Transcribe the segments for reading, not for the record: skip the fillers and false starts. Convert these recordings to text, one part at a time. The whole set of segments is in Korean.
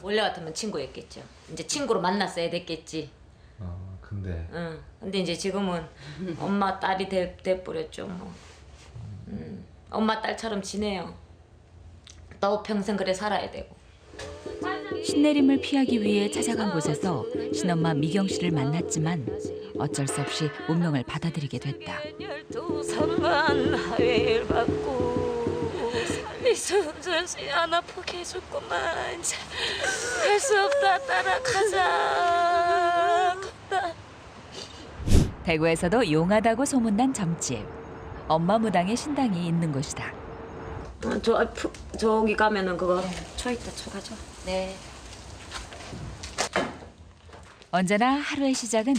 원래 같으면 친구였겠죠. 이제 친구로 만났어야 됐겠지. 근데. 응. 근데 이제 지금은 엄마 딸이 돼버렸죠 뭐. 엄마 딸처럼 지내요. 너 평생 그래 살아야 되고. 신내림을 피하기 위해 찾아간 곳에서 신엄마 미경 씨를 만났지만 어쩔 수 없이 운명을 받아들이게 됐다. 12산만 하회를 받고 살리순전시 하나 포기해줬구만. 할 수 없다 따라가자. 대구에서도 용하다고 소문난 점집. 엄마 무당의 신당이 있는 곳이다. 저기 가면은 그거 쳐 있다 쳐 가져. 네. 언제나 하루의 시작은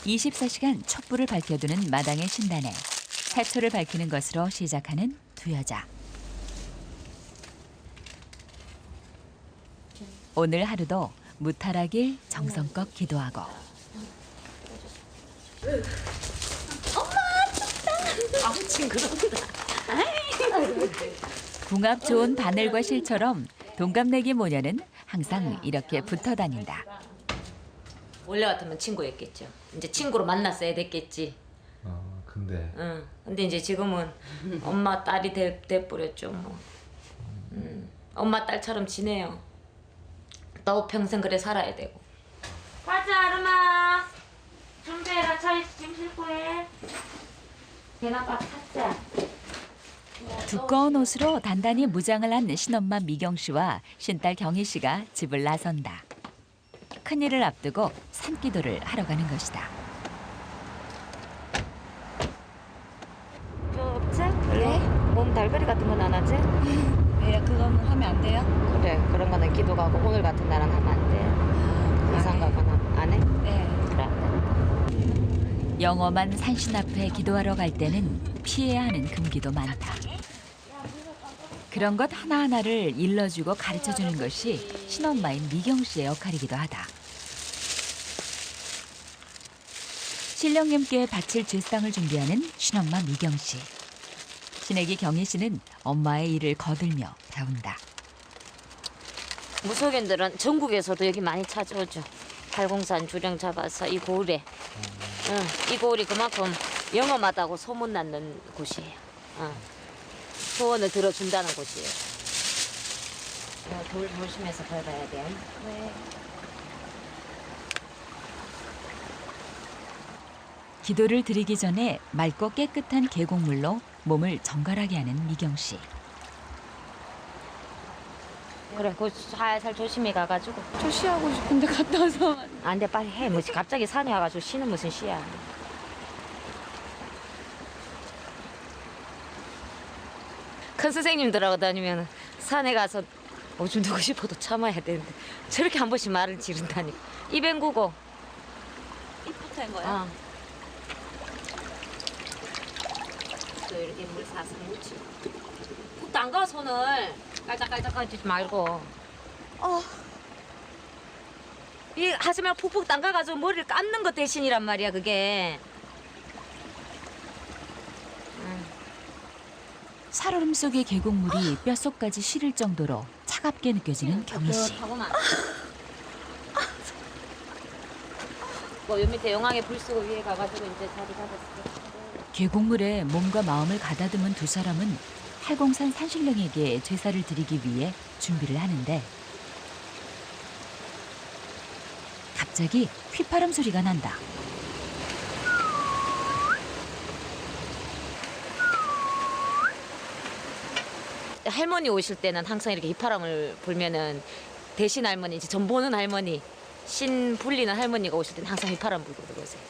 24시간 촛불을 밝혀두는 마당의 신단에 해초를 밝히는 것으로 시작하는 두 여자. 오늘 하루도 무탈하길 정성껏 기도하고. 아 징그럽다. 궁합 좋은 바늘과 실처럼 동갑내기 모녀는 항상 이렇게 붙어 다닌다. 원래 같으면 친구였겠죠. 이제 친구로 만났어야 됐겠지. 근데. 응. 근데 이제 지금은 엄마 딸이 돼버렸죠 뭐. 엄마 딸처럼 지내요. 너 평생 그래 살아야 되고. 가자 아름아. 준비해라. 짐 싣고 해. 개나밥 탔자. 두꺼운 옷으로 단단히 무장을 한 신엄마 미경 씨와 신딸 경희 씨가 집을 나선다. 큰일을 앞두고 산기도를 하러 가는 것이다. 없지? 그래? 몸 달걀이 같은 건 안 하지? 왜 그건 하면 안 돼요? 그래 그런 거는 기도 가고 오늘 같은 날은 하면 안 돼. 의상 가거나 안 해? 네. 그래. 영험한 산신 앞에 기도하러 갈 때는 피해야 하는 금기도 많다. 그런 것 하나하나를 일러주고 가르쳐주는 것이 신엄마인 미경 씨의 역할이기도 하다. 신령님께 바칠 제상을 준비하는 신엄마 미경 씨. 신애기 경희 씨는 엄마의 일을 거들며 배운다. 무속인들은 전국에서도 여기 많이 찾아오죠. 팔공산 주령 잡아서 이 고을에. 이 고을이 그만큼 영험하다고 소문났는 곳이에요. 소원을 들어준다는 곳이에요. 돌 조심해서 밟아야 돼. 네. 기도를 드리기 전에 맑고 깨끗한 계곡물로 몸을 정갈하게 하는 미경 씨. 그래, 그 살살 조심히 가가지고. 저 쉬하고 싶은데 갔다 와서. 안 돼, 빨리 해. 뭐 갑자기 산에 와가지고 쉬는 무슨 쉬야. 큰 선생님들하고 다니면 산에 가서 오줌 누고 싶어도 참아야 되는데 저렇게 한 번씩 말을 지른다니까. 입행구고. 입부터 한 거야? 또 이렇게 물 사서 묻지. 푹 담가 손을 깔짝깔짝 하지 말고. 이 하지만 푹푹 담가가지고 머리를 감는 것 대신이란 말이야 그게. 살얼음 속의 계곡물이 뼛속까지 시릴 정도로 차갑게 느껴지는 경희 씨. 뭐요 밑에 영왕에 불 쓰고 위에 가가지고 이제 자리 잡았어. 계곡물에 몸과 마음을 가다듬은 두 사람은 팔공산 산신령에게 제사를 드리기 위해 준비를 하는데 갑자기 휘파람 소리가 난다. 할머니 오실 때는 항상 이렇게 휘파람을 불면은 대신 할머니, 이제 전 보는 할머니, 신 불리는 할머니가 오실 때는 항상 휘파람 불고 들어오세요.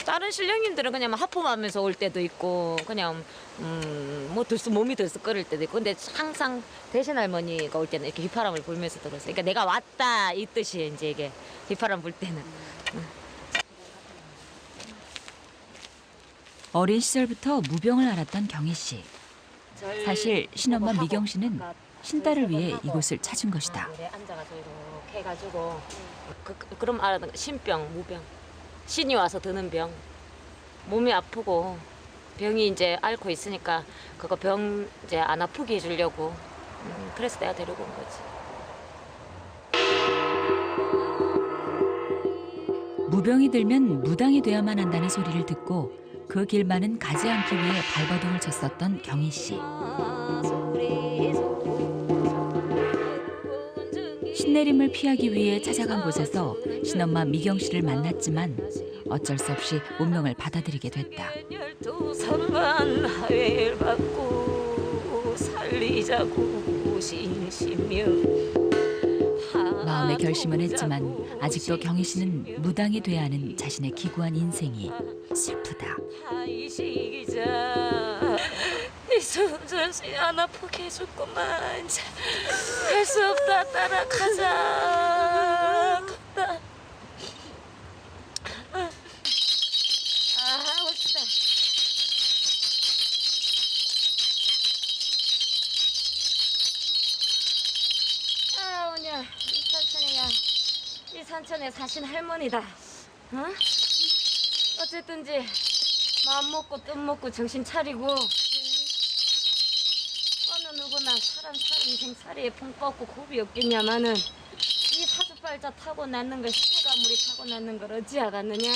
다른 신령님들은 그냥 하품하면서 올 때도 있고 그냥 뭐 몸이 들썩 끓을 때도 있고 근데 항상 대신 할머니가 올 때는 이렇게 휘파람을 불면서 들어오세요. 그러니까 내가 왔다 이 뜻이 이제 이게 휘파람 불 때는. 어린 시절부터 무병을 앓았던 경희 씨. 사실 신엄마 미경 씨는 신딸을 위해 이곳을 찾은 것이다. 앉아가지고 이렇게 해가지고 그럼 알아듣는 신병, 무병. 신이 와서 드는 병. 몸이 아프고 병이 이제 앓고 있으니까 그거 병 이제 안 아프게 해주려고. 그래서 내가 데리고 온 거지. 무병이 들면 무당이 되어야만 한다는 소리를 듣고 그 길만은 가지 않기 위해 발버둥을 쳤었던 경희 씨. 신내림을 피하기 위해 찾아간 곳에서 신엄마 미경 씨를 만났지만 어쩔 수 없이 운명을 받아들이게 됐다. 하회를 받고 살리자고 신심며 마음의 결심은 했지만 아직도 경희 씨는 무당이 돼야 하는 자신의 기구한 인생이 슬프다. 네 손전시 안 아프게 해줬구만. 할 수 없다 따라가자. 갔다. 하고 싶다. 오냐 이 산천에야 이 산천에 사신 할머니다. 어? 어쨌든지 마음 먹고 뜻 먹고 정신 차리고 어느 누구나 사람 살 인생 살이에 뽕 뻗고 곱이 없겠냐마는 이 사주발자 타고 낳는 걸 시가물이 타고 낳는 걸 어찌하겠느냐.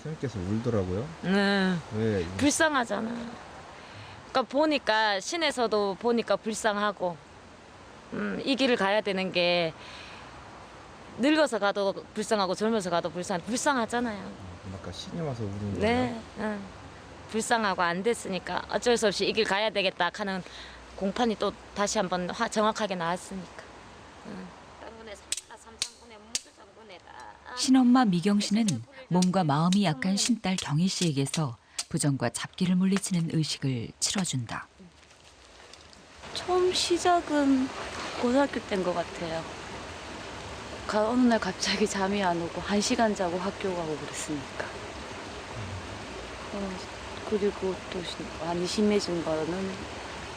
선생님께서 울더라고요. 응. 왜? 불쌍하잖아. 그러니까 보니까 신에서도 보니까 불쌍하고 이 길을 가야 되는 게 늙어서 가도 불쌍하고 젊어서 가도 불쌍하잖아요. 아까 신이 와서 우는 거예요? 네, 응. 불쌍하고 안 됐으니까 어쩔 수 없이 이 길 가야 되겠다 하는 공판이 또 다시 한번 정확하게 나왔으니까. 신엄마 미경 씨는 몸과 마음이 약한 신딸 경희 씨에게서 부정과 잡기를 물리치는 의식을 치러준다. 처음 시작은 고등학교 때인 것 같아요. 어느 날 갑자기 잠이 안 오고 1시간 자고 학교 가고 그랬으니까. 그리고 또 많이 심해진 거는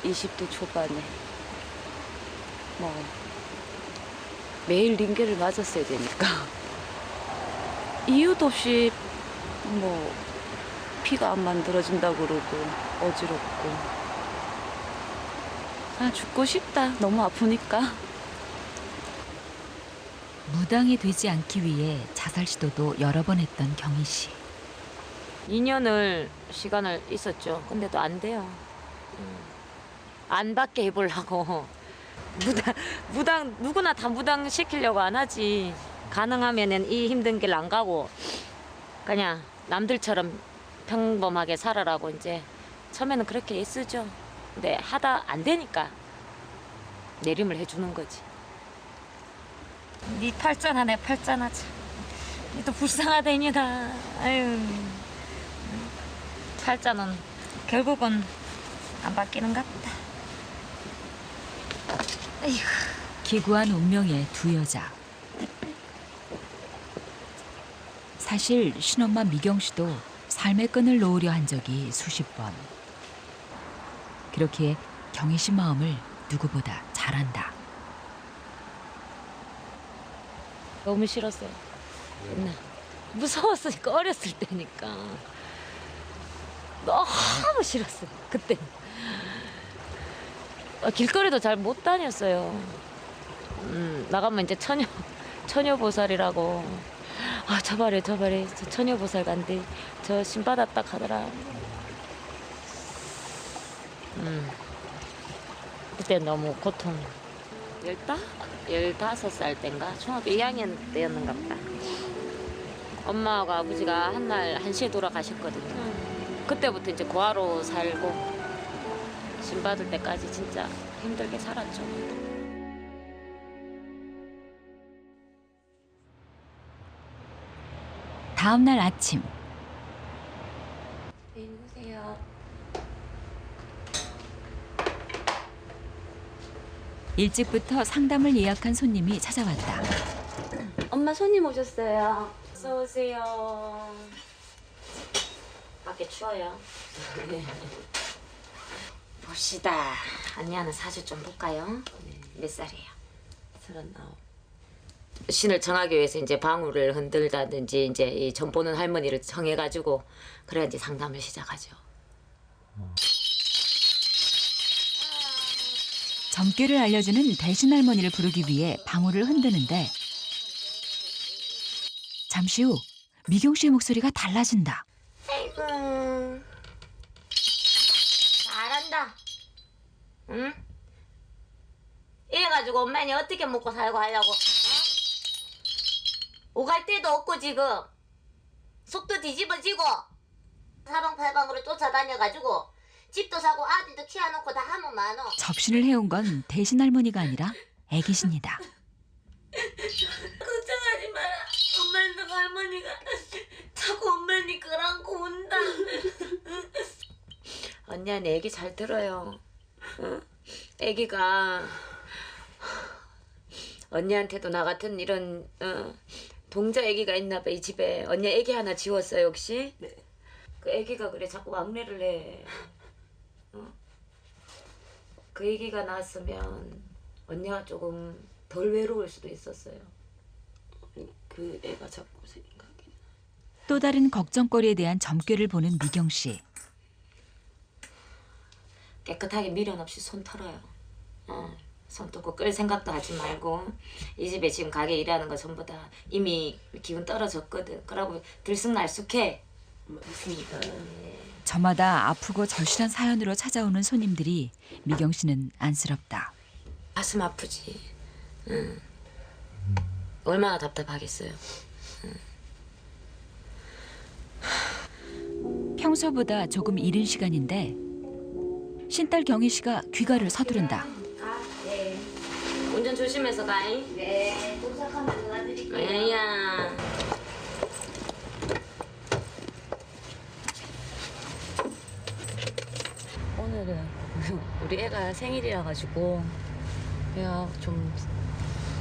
20대 초반에 뭐 매일 링겔을 맞았어야 되니까 이유도 없이 뭐 피가 안 만들어진다고 그러고 어지럽고 아 죽고 싶다. 너무 아프니까. 무당이 되지 않기 위해 자살 시도도 여러 번 했던 경희 씨. 2년을 시간을 있었죠. 근데도 안 돼요. 안 받게 해보려고. 무당 누구나 다 무당 시키려고 안 하지. 가능하면은 이 힘든 길 안 가고 그냥 남들처럼 평범하게 살아라고 이제 처음에는 그렇게 애쓰죠. 근데 하다 안 되니까 내림을 해주는 거지. 네 팔자나 내 팔자나 참. 또 불쌍하다니다. 아유. 팔자는 결국은 안 바뀌는 것 같다. 아이고. 기구한 운명의 두 여자. 사실 신엄마 미경 씨도 삶의 끈을 놓으려 한 적이 수십 번. 그렇기에 경희 씨 마음을 누구보다 잘 안다. 너무 싫었어요. 옛날 무서웠으니까 어렸을 때니까 너무 싫었어요. 그때 길거리도 잘 못 다녔어요. 나가면 이제 처녀보살이라고 저 발에 저 처녀보살 간대 저 신 받았다 가더라. 그때 너무 고통. 15살 때인가 중학교 2학년 때였는가 보다. 엄마하고 아버지가 한날 1시에 돌아가셨거든요. 그때부터 이제 고아로 살고 신 받을 때까지 진짜 힘들게 살았죠. 다음 날 아침 누구세요? 일찍부터 상담을 예약한 손님이 찾아왔다. 엄마 손님 오셨어요. 어서 오세요. 밖에 추워요. 봅시다. 언니하는 사주 좀 볼까요? 몇 살이에요? 39. 신을 정하기 위해서 이제 방울을 흔들다든지 이제 이 점 보는 할머니를 정해가지고 그래야 이제 상담을 시작하죠. 점괘를 알려주는 대신 할머니를 부르기 위해 방울을 흔드는데 잠시 후 미경 씨의 목소리가 달라진다. 아이고. 잘한다. 응? 이래가지고 엄마는 어떻게 먹고 살고 하려고? 어? 오갈 데도 없고 지금 속도 뒤집어지고 사방팔방으로 쫓아다녀가지고 집도 사고 아들도 키워놓고 다 하면 많어. 접신을 해온 건 대신 할머니가 아니라 애기십니다. 걱정하지 마라. 엄마는 할머니가 자꾸 엄마니 끌안고 온다. 언니야 내 얘기 잘 들어요. 응? 애기가 언니한테도 나 같은 이런 동자 애기가 있나 봐 이 집에. 언니 애기 하나 지웠어요 혹시? 네. 그 애기가 그래 자꾸 왕래를 해. 그 애기가 낳았으면 언니가 조금 덜 외로울 수도 있었어요. 그 애가 자꾸 생각이. 또 다른 걱정거리에 대한 점괘를 보는 미경 씨. 깨끗하게 미련 없이 손 털어요. 손 털고 끌 생각도 하지 말고. 이 집에 지금 가게 일하는 거 전부 다 이미 기운 떨어졌거든. 그러고 들쑥날쑥해. 맞습니다. 저마다 아프고 절실한 사연으로 찾아오는 손님들이 미경 씨는 안쓰럽다. 가슴 아프지. 응. 얼마나 답답하겠어요. 평소보다 조금 이른 시간인데 신딸 경희 씨가 귀가를 서두른다. 네. 운전 조심해서 가잉. 네. 도착하면 전화드릴게요. 야. 오늘은 우리 애가 생일이라 가지고 내가 좀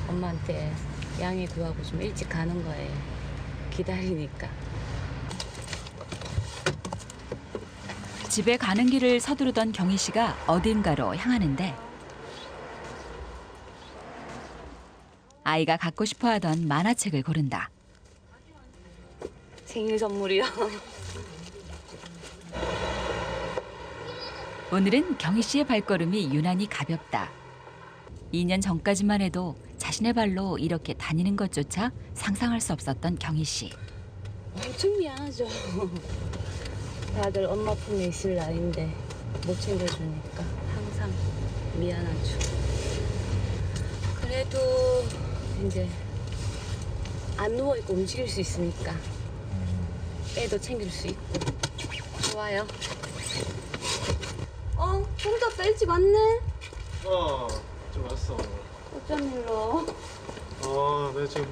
엄마한테 양해 구하고 좀 일찍 가는 거예요. 기다리니까. 집에 가는 길을 서두르던 경희 씨가 어딘가로 향하는데 아이가 갖고 싶어하던 만화책을 고른다. 생일 선물이요. 오늘은 경희 씨의 발걸음이 유난히 가볍다. 2년 전까지만 해도 자신의 발로 이렇게 다니는 것조차 상상할 수 없었던 경희 씨. 엄청 미안하죠. 다들 엄마 품에 있을 나이인데 못 챙겨주니까 항상 미안하죠. 그래도 이제 안 누워있고 움직일 수 있으니까 애도 챙길 수 있고 좋아요. 혼자 일찍 왔네? 좀 왔어. 어쩐 일로? 내 지금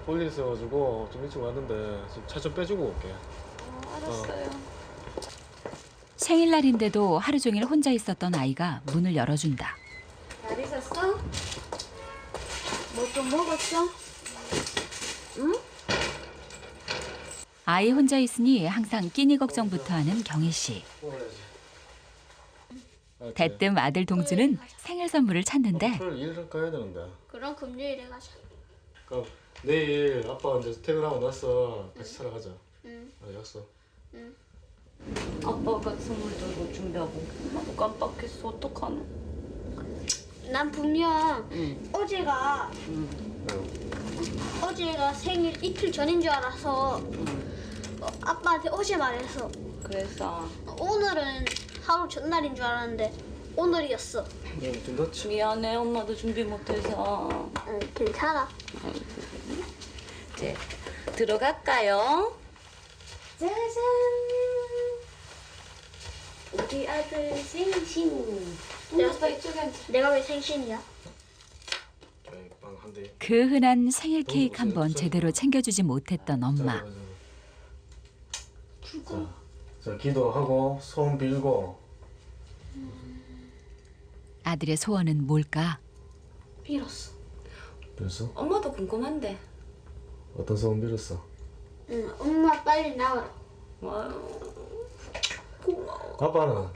볼 일 있어가지고 좀 일찍 왔는데 지금 차 좀 빼주고 올게. 알았어요. 생일날인데도 하루 종일 혼자 있었던 아이가 문을 열어준다. 잘 있었어? 뭐 좀 먹었어? 응? 아이 혼자 있으니 항상 끼니 걱정부터 하는 경희 씨. 대뜸 아들 동주는 생일 선물을 찾는데 토요일 일을 가야 되는데. 그럼 금요일에 가자. 그럼 내일 아빠 이제 퇴근하고 나서 같이 사러 가자. 응. 약속. 아빠가 선물도 못 준비하고 나도 깜빡했어. 어떡하나. 난 분명 어제가 생일 이틀 전인 줄 알아서 아빠한테 어제 말했어. 그래서 오늘은 하루 전날인 줄 알았는데 오늘이었어. 좀 늦지. 미안해. 엄마도 준비 못해서. 응, 괜찮아. 이제 들어갈까요? 짜잔. 우리 아들 생신. 내가 왜 생신이야? 빵한 대. 그 흔한 생일 케이크 한 번 제대로 챙겨주지 못했던 엄마. 자, 기도하고 소원 빌고. 아들의 소원은 뭘까? 빌었어. 빌었어? 엄마도 궁금한데. 어떤 소원 빌었어? 응, 엄마 빨리 나와라. 고마워. 아빠는?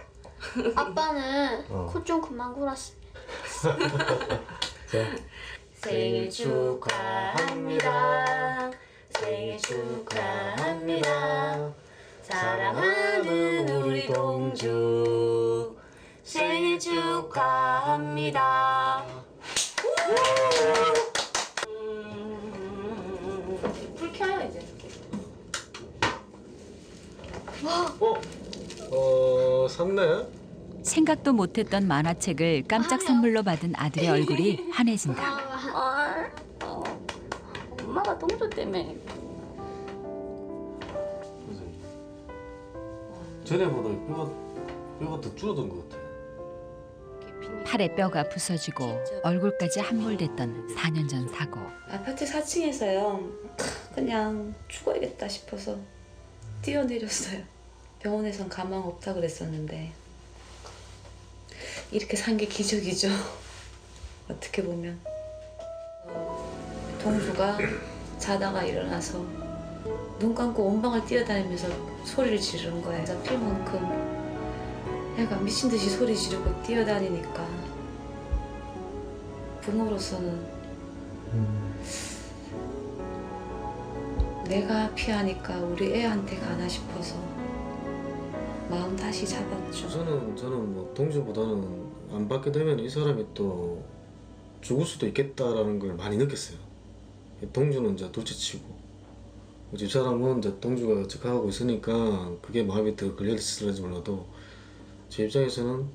아빠는 코 좀 그만 골았어. 자. 생일 축하합니다. 생일 축하합니다. 사랑하는 우리 동주 생일 축하합니다. 불 켜요 이제. 샀네. 생각도 못했던 만화책을 깜짝 선물로 받은 아들의 얼굴이 환해진다. 엄마가 동조 때문에. 선생님. 전에보다 뼈가 더 줄어든 것 같아. 팔에 뼈가 부서지고 얼굴까지 함몰됐던 4년 전 사고. 아파트 4층에서요. 그냥 죽어야겠다 싶어서 뛰어내렸어요. 병원에선 가망 없다 그랬었는데 이렇게 산 게 기적이죠. 어떻게 보면. 동주가 자다가 일어나서 눈 감고 온 방을 뛰어다니면서 소리를 지르는 거예요. 잡힐 만큼 애가 미친 듯이 소리 지르고 뛰어다니니까 부모로서는 내가 피하니까 우리 애한테 가나 싶어서 마음 다시 잡았죠. 저는 뭐 동주보다는 안 받게 되면 이 사람이 또 죽을 수도 있겠다라는 걸 많이 느꼈어요. 동주는 이제 둘째치고 집사람은 이제 동주가 즉각하고 있으니까 그게 마음이 더 걸렸을지 몰라도 제 입장에서는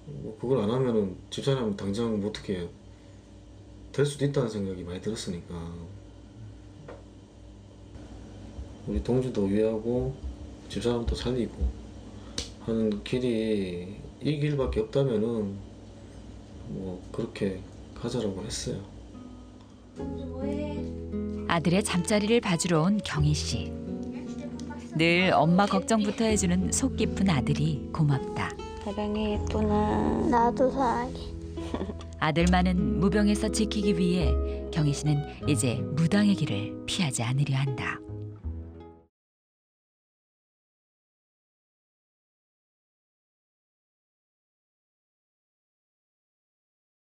뭐 그걸 안 하면은 집사람이 당장 뭐 어떻게 될 수도 있다는 생각이 많이 들었으니까 우리 동주도 위하고 집사람도 살리고 하는 길이 이 길밖에 없다면은 뭐 그렇게 가자라고 했어요. 아들의 잠자리를 봐주러 온 경희 씨. 늘 엄마 걱정부터 해주는 속 깊은 아들이 고맙다. 사랑해 예쁘나. 나도 사랑해. 아들만은 무병에서 지키기 위해 경희 씨는 이제 무당의 길을 피하지 않으려 한다.